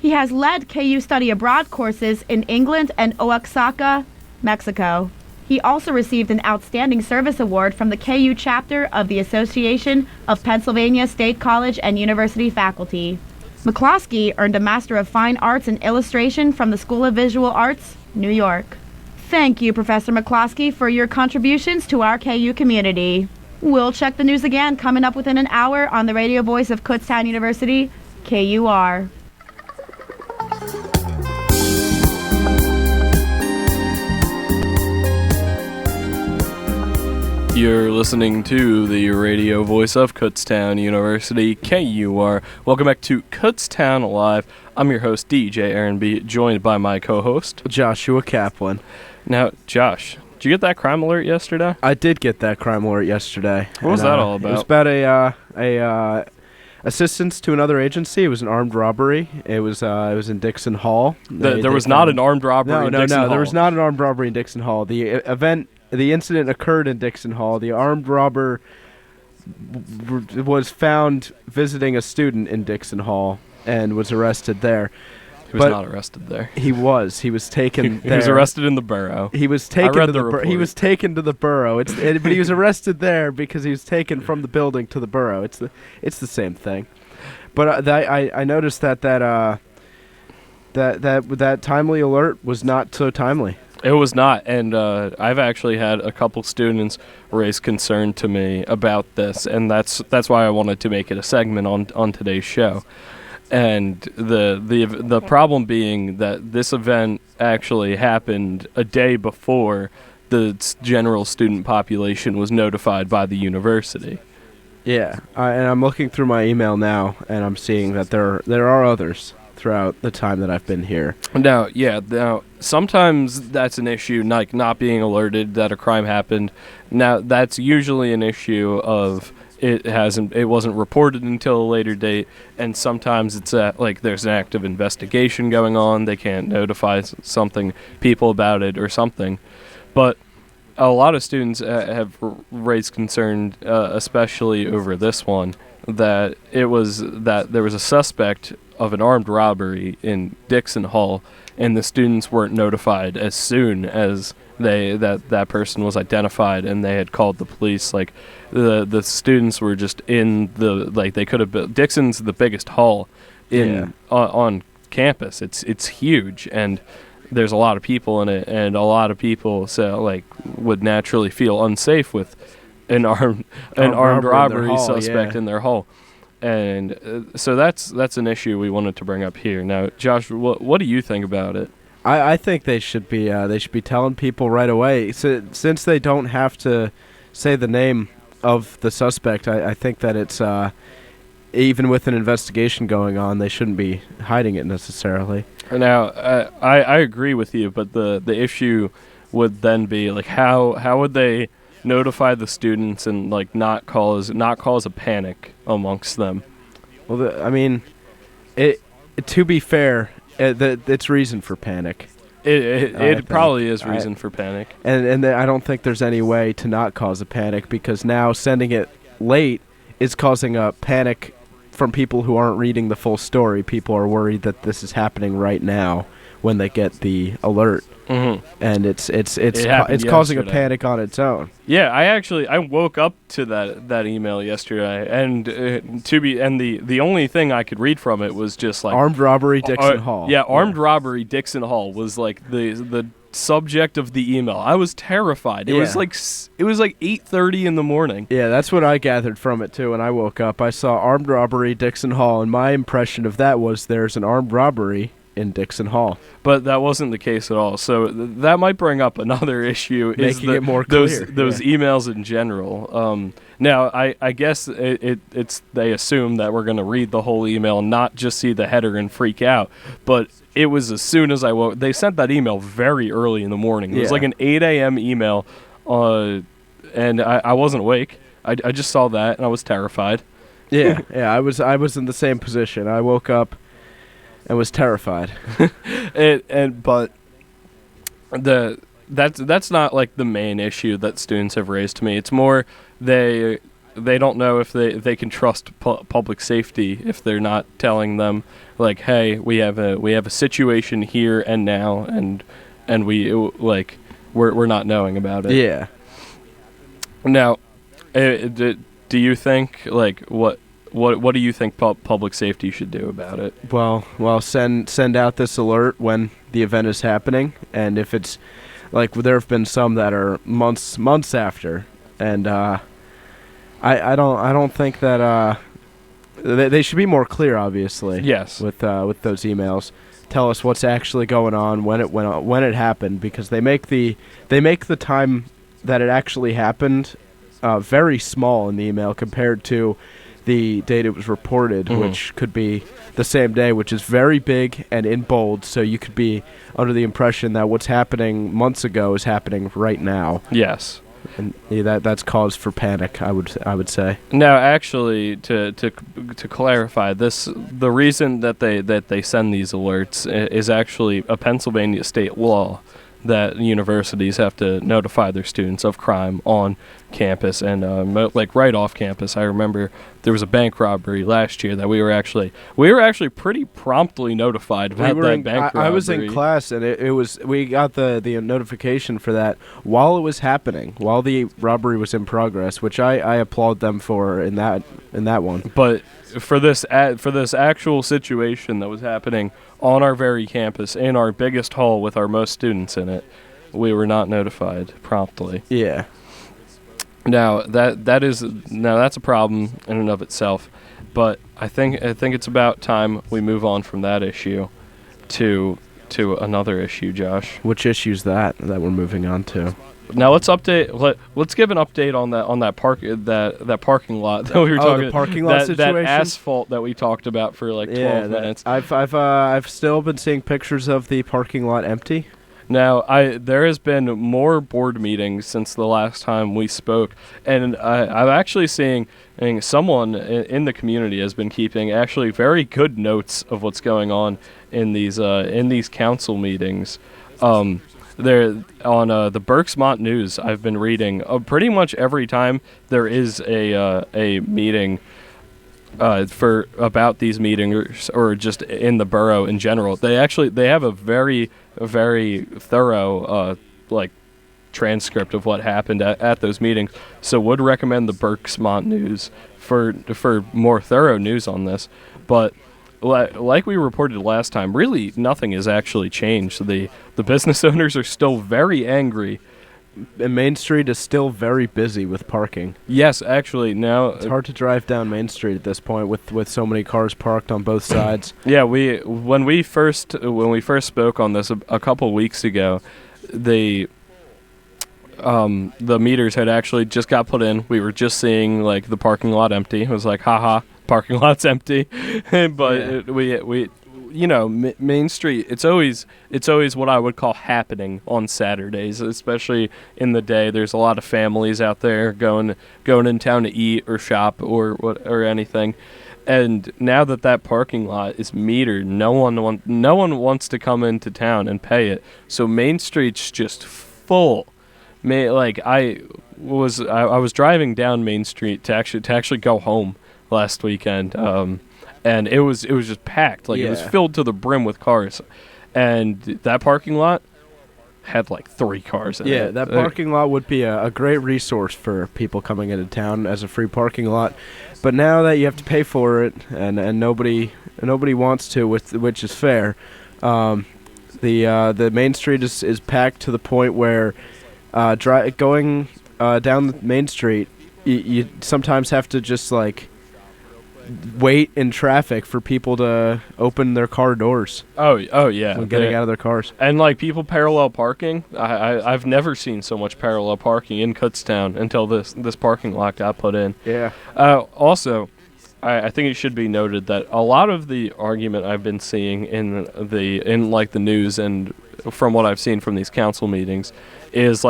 He has led KU study abroad courses in England and Oaxaca, Mexico. He also received an Outstanding Service Award from the KU chapter of the Association of Pennsylvania State College and University Faculty. McCloskey earned a Master of Fine Arts in Illustration from the School of Visual Arts, New York. Thank you, Professor McCloskey, for your contributions to our KU community. We'll check the news again coming up within an hour on the radio voice of Kutztown University, KUR. You're listening to the radio voice of Kutztown University, KUR. Welcome back to Kutztown Live. I'm your host, DJ Aaron B., joined by my co-host, Joshua Kaplan. Now, Josh, did you get that crime alert yesterday? I did get that crime alert yesterday. What was that all about? It was about a assistance to another agency. It was an armed robbery. It was in Dixon Hall. There was not an armed robbery in Dixon Hall. There was not an armed robbery in Dixon Hall. The incident occurred in Dixon Hall. The armed robber was found visiting a student in Dixon Hall and was arrested there. He was not arrested there. He was. He was taken there. He was arrested in the borough. He was taken to the he was taken to the borough. But he was arrested there because he was taken from the building to the borough. It's the same thing. But I noticed that timely alert was not so timely. It was not, and I've actually had a couple students raise concern to me about this, and that's why I wanted to make it a segment on today's show. And the problem being that this event actually happened a day before the general student population was notified by the university. Yeah, and I'm looking through my email now, and I'm seeing that there are others throughout the time that I've been here. Now, sometimes that's an issue, like not being alerted that a crime happened. Now, that's usually an issue of it wasn't reported until a later date, and sometimes it's there's an active investigation going on. They can't notify people about it or something. But a lot of students have raised concern, especially over this one, that there was a suspect of an armed robbery in Dixon Hall, and the students weren't notified as soon as that person was identified, and they had called the police. Like the students were just in they could have been. Dixon's the biggest hall on campus. It's huge, and there's a lot of people in it, and a lot of people would naturally feel unsafe with an armed robbery suspect in their hall. And so that's an issue we wanted to bring up here. Now, Josh, what do you think about it? I think they should be telling people right away. Since they don't have to say the name of the suspect, I think that it's even with an investigation going on, they shouldn't be hiding it necessarily. Now, I agree with you, but the issue would then be how would they notify the students and not cause a panic amongst them? Well, to be fair, it's reason for panic. It probably is reason for panic. And I don't think there's any way to not cause a panic, because now sending it late is causing a panic from people who aren't reading the full story. People are worried that this is happening right now when they get the alert. Mm-hmm. And it's causing a panic on its own. Yeah, I woke up to that email yesterday, and the only thing I could read from it was just armed robbery Dixon Hall. Yeah, armed robbery Dixon Hall was the subject of the email. I was terrified. It was 8:30 in the morning. Yeah, that's what I gathered from it too. When I woke up, I saw armed robbery Dixon Hall, and my impression of that was there's an armed robbery in Dixon Hall. But that wasn't the case at all. So that might bring up another issue. Making it more clear. Those emails in general. Now, I guess it's they assume that we're going to read the whole email and not just see the header and freak out. But it was as soon as I woke. They sent that email very early in the morning. It was like an 8 a.m. email, and I wasn't awake. I just saw that, and I was terrified. Yeah, I was in the same position. I woke up and was terrified. But that's not the main issue that students have raised to me. It's more they don't know if they can trust public safety if they're not telling them, like, hey, we have a situation here and now, and we're not knowing about it. Yeah. Now, do you think, like, what do you think public safety should do about it? Well, send out this alert when the event is happening, and if it's like there have been some that are months after, and I don't think that they should be more clear, obviously. Yes. With those emails, tell us what's actually going on, when it happened, because they make the time that it actually happened very small in the email compared to the date it was reported, which could be the same day, which is very big and in bold, so you could be under the impression that what's happening months ago is happening right now. Yes. And that's cause for panic, I would say. Now, actually, to clarify this, the reason that they send these alerts is actually a Pennsylvania state law that universities have to notify their students of crime on campus and like right off campus. I remember there was a bank robbery last year that we were actually pretty promptly notified about that bank robbery. I was in class, and we got the notification for that while it was happening, while the robbery was in progress, which I applaud them for in that one. But for this actual situation that was happening on our very campus, in our biggest hall with our most students in it, we were not notified promptly. Yeah. Now that's a problem in and of itself, but I think it's about time we move on from that issue to another issue, Josh. Which issue's that we're moving on to? Now let's give an update on that parking lot that we were talking. The parking lot situation. That asphalt that we talked about for like 12 minutes. I've still been seeing pictures of the parking lot empty. Now, there has been more board meetings since the last time we spoke, and I'm actually seeing someone in the community has been keeping actually very good notes of what's going on in these council meetings. There on the Berksmont News, I've been reading pretty much every time there is a meeting for about these meetings or just in the borough in general. They have a very thorough transcript of what happened at those meetings. So would recommend the Berksmont News for more thorough news on this. But like we reported last time, really nothing has actually changed. The business owners are still very angry. And Main Street is still very busy with parking. Yes, actually, now it's hard to drive down Main Street at this point with so many cars parked on both sides. Yeah, when we first spoke on this a couple weeks ago, the meters had actually just got put in. We were just seeing like the parking lot empty. It was like, haha, parking lot's empty. But we Main Street, it's always what I would call happening on Saturdays, especially in the day. There's a lot of families out there going in town to eat or shop or anything. And now that parking lot is metered, no one wants to come into town and pay it. So Main Street's just full. I was driving down Main Street to actually go home last weekend. And it was just packed. It was filled to the brim with cars. And that parking lot had like 3 cars in it. Yeah, that parking lot would be a great resource for people coming into town as a free parking lot. But now that you have to pay for it and nobody wants to, which is fair, the Main Street is packed to the point where going down the Main Street, you sometimes have to just wait in traffic for people to open their car doors. Oh yeah. When getting out of their cars. And people parallel parking. I've never seen so much parallel parking in Kutztown until this parking lot got put in. Yeah. Also, I think it should be noted that a lot of the argument I've been seeing in the news and from what I've seen from these council meetings is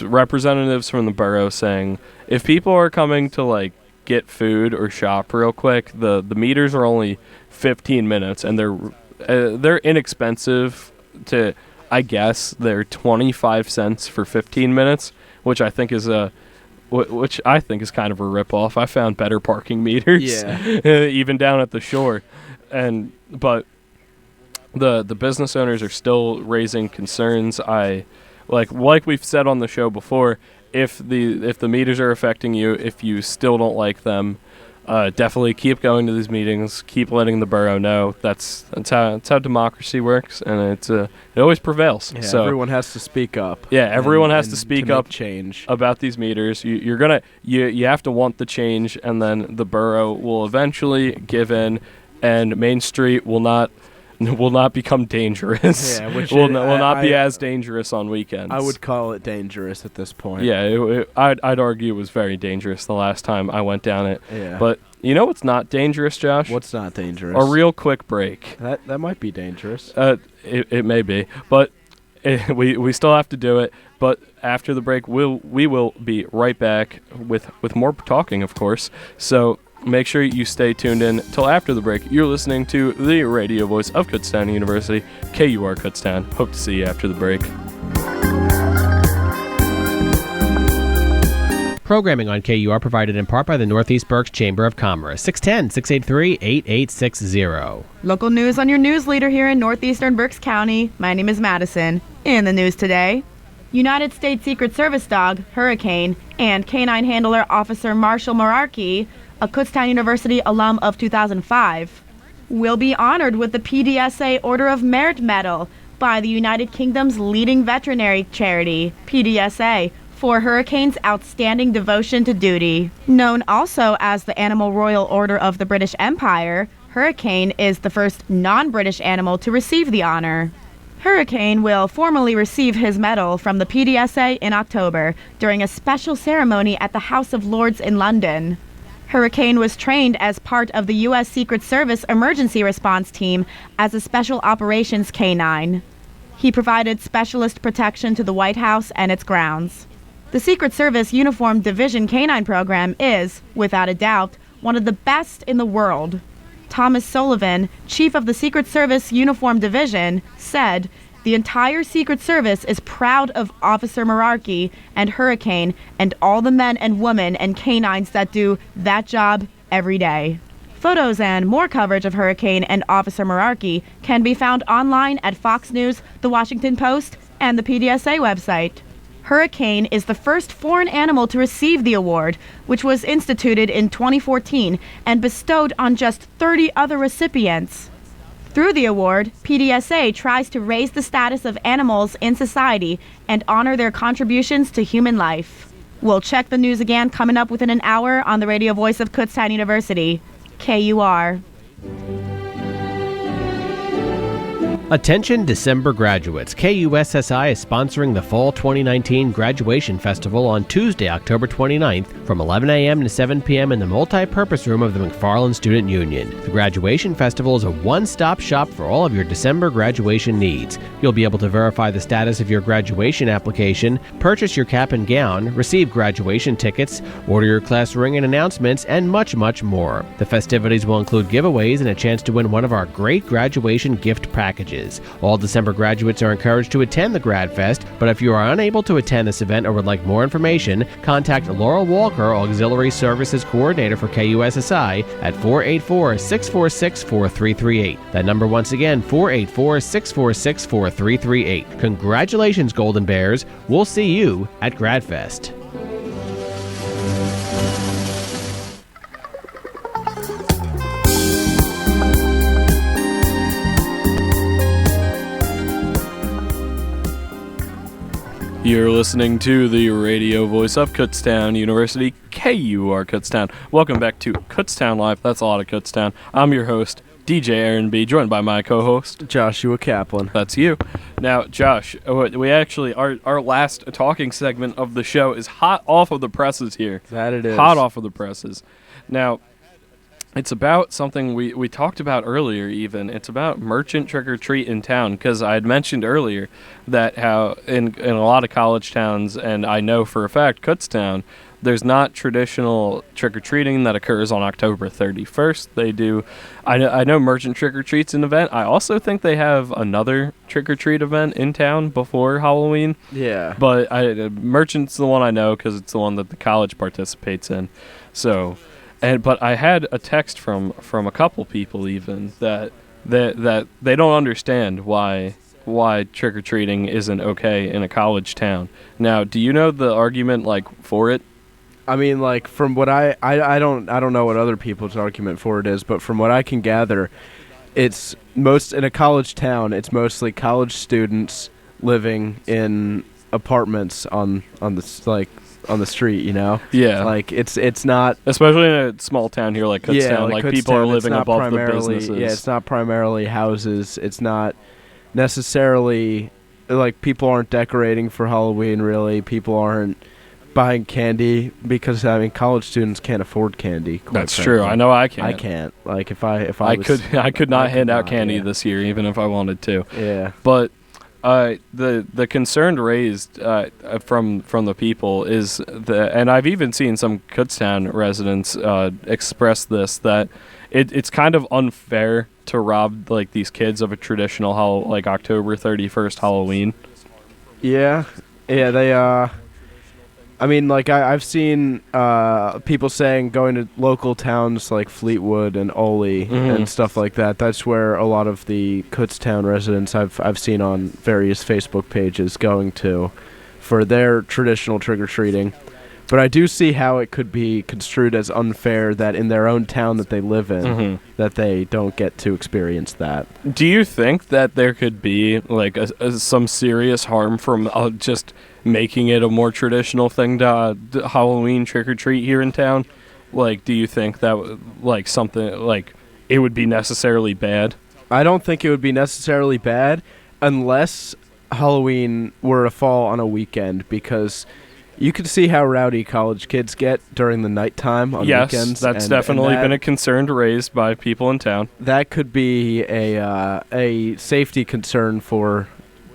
representatives from the borough saying if people are coming to get food or shop real quick, the meters are only 15 minutes and they're inexpensive to, I guess they're 25 cents for 15 minutes, which I think is which I think is kind of a ripoff. I found better parking meters, even down at the shore, but the business owners are still raising concerns. Like we've said on the show before, if the meters are affecting you, if you still don't like them, definitely keep going to these meetings. Keep letting the borough know. That's how democracy works, and it always prevails. Yeah, so everyone has to speak up. Yeah, everyone has to speak up change about these meters. You have to want the change, and then the borough will eventually give in, and Main Street will not become dangerous. Yeah, which will not be as dangerous on weekends. I would call it dangerous at this point. Yeah, I'd argue it was very dangerous the last time I went down it. Yeah. But you know what's not dangerous, Josh? What's not dangerous? A real quick break. That might be dangerous. It may be, but we still have to do it. But after the break, we will be right back with more talking, of course. So make sure you stay tuned in till after the break. You're listening to the radio voice of Kutztown University, KUR Kutztown. Hope to see you after the break. Programming on KUR provided in part by the Northeast Berks Chamber of Commerce. 610-683-8860. Local news on your news leader here in northeastern Berks County. My name is Madison. In the news today, United States Secret Service dog, Hurricane, and canine handler Officer Marshall Merarkey, a Kutztown University alum of 2005, will be honored with the PDSA Order of Merit Medal by the United Kingdom's leading veterinary charity, PDSA, for Hurricane's outstanding devotion to duty. Known also as the Animal Royal Order of the British Empire, Hurricane is the first non-British animal to receive the honor. Hurricane will formally receive his medal from the PDSA in October during a special ceremony at the House of Lords in London. Hurricane was trained as part of the U.S. Secret Service emergency response team as a special operations canine. He provided specialist protection to the White House and its grounds. The Secret Service Uniform Division Canine Program is, without a doubt, one of the best in the world. Thomas Sullivan, chief of the Secret Service Uniform Division, said, "The entire Secret Service is proud of Officer Merarkey and Hurricane and all the men and women and canines that do that job every day." Photos and more coverage of Hurricane and Officer Merarkey can be found online at Fox News, The Washington Post, and the PDSA website. Hurricane is the first foreign animal to receive the award, which was instituted in 2014 and bestowed on just 30 other recipients. Through the award, PDSA tries to raise the status of animals in society and honor their contributions to human life. We'll check the news again coming up within an hour on the radio voice of Kutztown University, KUR. Attention December graduates. KUSSI is sponsoring the Fall 2019 Graduation Festival on Tuesday, October 29th from 11 a.m. to 7 p.m. in the multi-purpose room of the McFarland Student Union. The Graduation Festival is a one-stop shop for all of your December graduation needs. You'll be able to verify the status of your graduation application, purchase your cap and gown, receive graduation tickets, order your class ring and announcements, and much, much more. The festivities will include giveaways and a chance to win one of our great graduation gift packages. All December graduates are encouraged to attend the Grad Fest, but if you are unable to attend this event or would like more information, contact Laurel Walker, Auxiliary Services Coordinator for KUSSI at 484-646-4338. That number once again, 484-646-4338. Congratulations, Golden Bears. We'll see you at Grad Fest. You're listening to the radio voice of Kutztown University, KUR Kutztown. Welcome back to Kutztown Live. That's a lot of Kutztown. I'm your host, DJ Aaron B., joined by my co-host, Joshua Kaplan. That's you. Now, Josh, we actually, our last talking segment of the show is hot off of the presses here. That it is. Hot off of the presses. Now, it's about something we talked about earlier even. It's about merchant trick-or-treat in town, because I had mentioned earlier that how in a lot of college towns, and I know for a fact Kutztown, there's not traditional trick-or-treating that occurs on October 31st. They do, I know Merchant Trick-or-Treat's an event. I also think they have another trick-or-treat event in town before Halloween. Yeah. But Merchant's the one I know because it's the one that the college participates in. So, but I had a text from a couple people even that they don't understand why trick-or-treating isn't okay in a college town. Now, do you know the argument for it? I mean, from what I don't know what other people's argument for it is, but from what I can gather, it's in a college town, it's mostly college students living in apartments on the street, you know? Yeah. It's not... Especially in a small town here like Kutztown, Kutztown, people are living above the businesses. Yeah, it's not primarily houses. It's not necessarily... people aren't decorating for Halloween, really. People aren't buying candy because, college students can't afford candy. That's true. I know I can't. I can't. I could not hand out candy this year, even if I wanted to. Yeah. But... the concern raised from the people is and I've even seen some Kutztown residents express this, that it's kind of unfair to rob these kids of a traditional October 31st Halloween. Yeah, they I've seen people saying going to local towns like Fleetwood and Oley and stuff like that. That's where a lot of the Kutztown residents I've seen on various Facebook pages going to for their traditional trick-or-treating. But I do see how it could be construed as unfair that in their own town that they live in, that they don't get to experience that. Do you think that there could be some serious harm from just making it a more traditional thing to Halloween trick-or-treat here in town? Do you think that something it would be necessarily bad? I don't think it would be necessarily bad unless Halloween were to fall on a weekend, because you can see how rowdy college kids get during the nighttime on weekends. Yes, that's definitely been a concern raised by people in town. That could be a safety concern for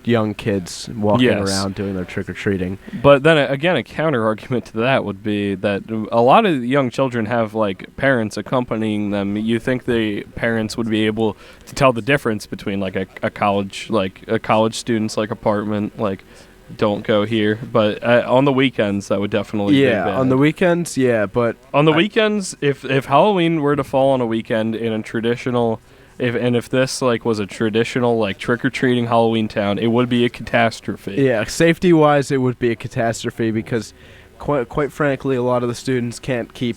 young kids walking around doing their trick-or-treating. But then again, a counter-argument to that would be that a lot of young children have parents accompanying them. You think the parents would be able to tell the difference between a college student's apartment, don't go here, but on the weekends that would definitely be bad. On the weekends, but on the weekends, if Halloween were to fall on a weekend in a traditional, if this was a traditional trick-or-treating Halloween town, it would be a catastrophe. Yeah, safety-wise, it would be a catastrophe because, quite frankly, a lot of the students can't keep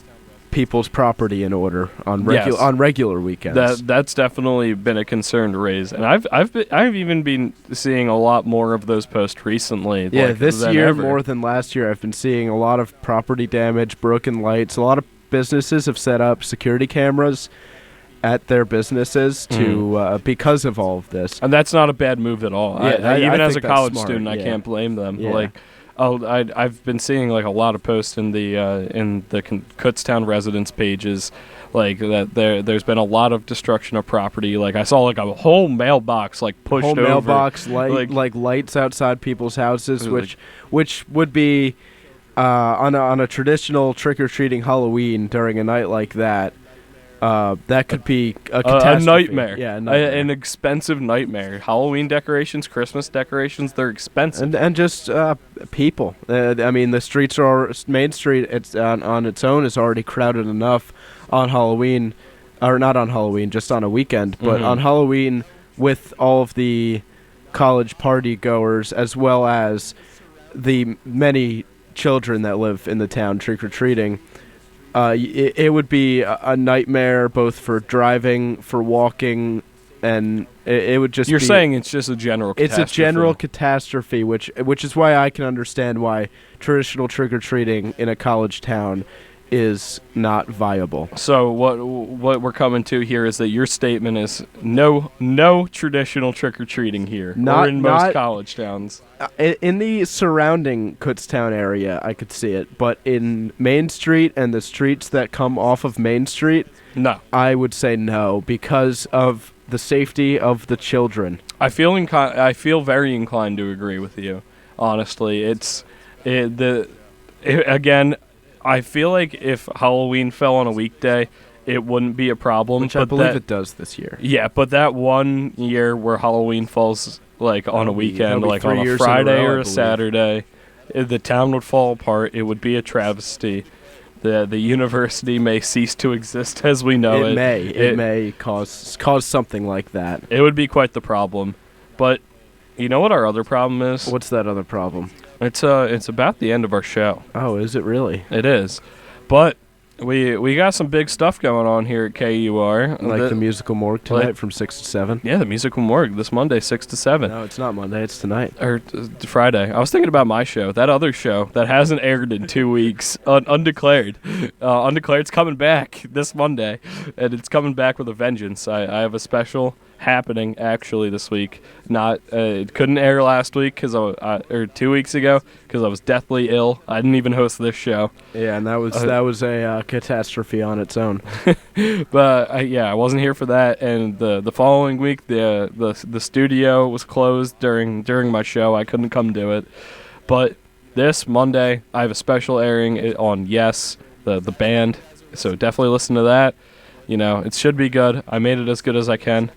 people's property in order on regular weekends. That's definitely been a concern to raise, and I've even been seeing a lot more of those posts recently. Yeah, this year more than last year, I've been seeing a lot of property damage, broken lights. A lot of businesses have set up security cameras at their businesses to because of all of this, and that's not a bad move at all. Yeah, even as a college smart, student, I can't blame them. Yeah. I've been seeing a lot of posts in the Kutztown residents pages, that there's been a lot of destruction of property. I saw a whole mailbox pushed over. Mailbox lights outside people's houses, which would be on a traditional trick-or-treating Halloween during a night like that. That could be a catastrophe. A nightmare. Yeah, a nightmare. An expensive nightmare. Halloween decorations, Christmas decorations, they're expensive. And just people. The streets are... Main Street it's on its own is already crowded enough on Halloween. Or not on Halloween, just on a weekend. But on Halloween, with all of the college party goers, as well as the many children that live in the town trick-or-treating... It would be a nightmare both for driving, for walking, and it would just You're saying it's just a general catastrophe. It's a general catastrophe, which is why I can understand why traditional trick-or-treating in a college town is not viable. So what we're coming to here is that your statement is no traditional trick-or-treating here, or in most college towns. In the surrounding Kutztown area, I could see it, but in Main Street and the streets that come off of Main Street, no. I would say no, because of the safety of the children. I feel very inclined to agree with you. Honestly, again, I feel like if Halloween fell on a weekday, it wouldn't be a problem. Which I believe it does this year. Yeah, but that one year where Halloween falls like on a weekend, like on a Friday or a Saturday, the town would fall apart. It would be a travesty. The university may cease to exist as we know it. It may cause something like that. It would be quite the problem. But you know what our other problem is? What's that other problem? It's about the end of our show. Oh, is it really? It is. But we got some big stuff going on here at KUR. Like the musical morgue tonight from 6 to 7? Yeah, the musical morgue this Monday, 6 to 7. No, it's not Monday. It's tonight. Or Friday. I was thinking about my show, that other show that hasn't aired in 2 weeks, Undeclared. Undeclared's coming back this Monday, and it's coming back with a vengeance. I have a special happening actually this week. It couldn't air last week or 2 weeks ago because I was deathly ill. I didn't even host this show. Yeah, and that was a catastrophe on its own. But I wasn't here for that. And the following week, the studio was closed during my show. I couldn't come to it. But this Monday, I have a special airing on Yes, the band. So definitely listen to that. It should be good. I made it as good as I can.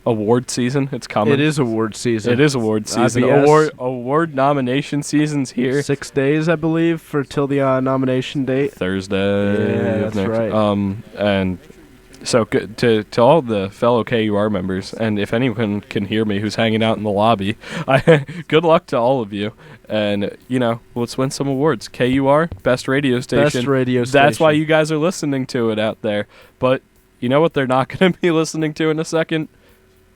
Award season, it's coming. It is award season. It is award season. Award nomination season's here. 6 days, I believe, till the nomination date. Thursday. Yeah, that's right. And so to all the fellow KUR members, and if anyone can hear me who's hanging out in the lobby, good luck to all of you. And, let's win some awards. KUR, best radio station. Best radio station. That's why you guys are listening to it out there. But you know what they're not going to be listening to in a second?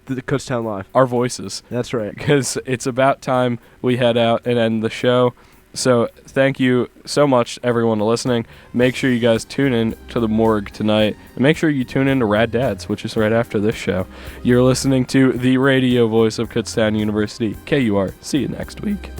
The Kutztown Live. Our voices. That's right. Because it's about time we head out and end the show. So thank you so much, everyone, for listening. Make sure you guys tune in to the morgue tonight. And make sure you tune in to Rad Dads, which is right after this show. You're listening to the radio voice of Kutztown University, KUR. See you next week.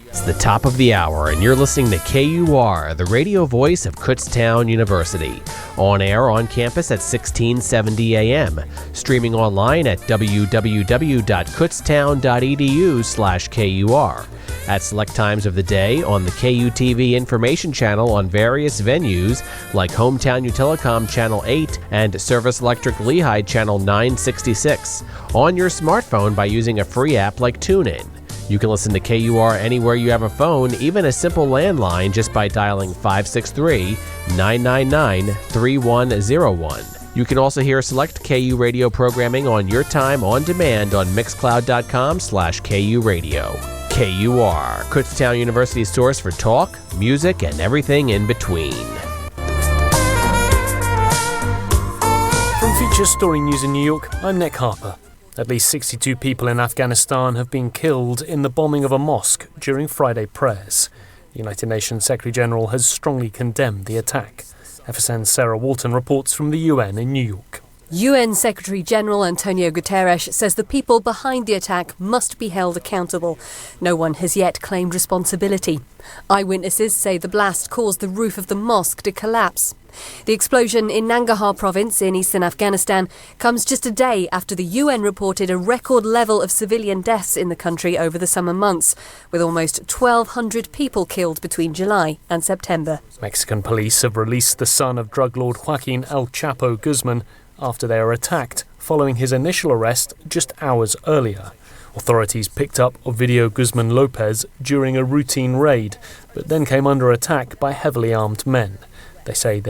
It's the top of the hour, and you're listening to KUR, the radio voice of Kutztown University. On air on campus at 1670 AM. Streaming online at www.kutztown.edu/KUR. At select times of the day on the KUTV information channel on various venues like Hometown Utilicom Channel 8 and Service Electric Lehigh Channel 966. On your smartphone by using a free app like TuneIn. You can listen to KUR anywhere you have a phone, even a simple landline, just by dialing 563-999-3101. You can also hear select KU radio programming on your time on demand on mixcloud.com/KU radio. KUR, Kutztown University's source for talk, music, and everything in between. From Feature Story News in New York, I'm Nick Harper. At least 62 people in Afghanistan have been killed in the bombing of a mosque during Friday prayers. The United Nations Secretary-General has strongly condemned the attack. FSN's Sarah Walton reports from the UN in New York. UN Secretary-General Antonio Guterres says the people behind the attack must be held accountable. No one has yet claimed responsibility. Eyewitnesses say the blast caused the roof of the mosque to collapse. The explosion in Nangarhar province in eastern Afghanistan comes just a day after the UN reported a record level of civilian deaths in the country over the summer months, with almost 1,200 people killed between July and September. Mexican police have released the son of drug lord Joaquin El Chapo Guzman after they were attacked following his initial arrest just hours earlier. Authorities picked up Ovidio Guzman Lopez during a routine raid, but then came under attack by heavily armed men. They say they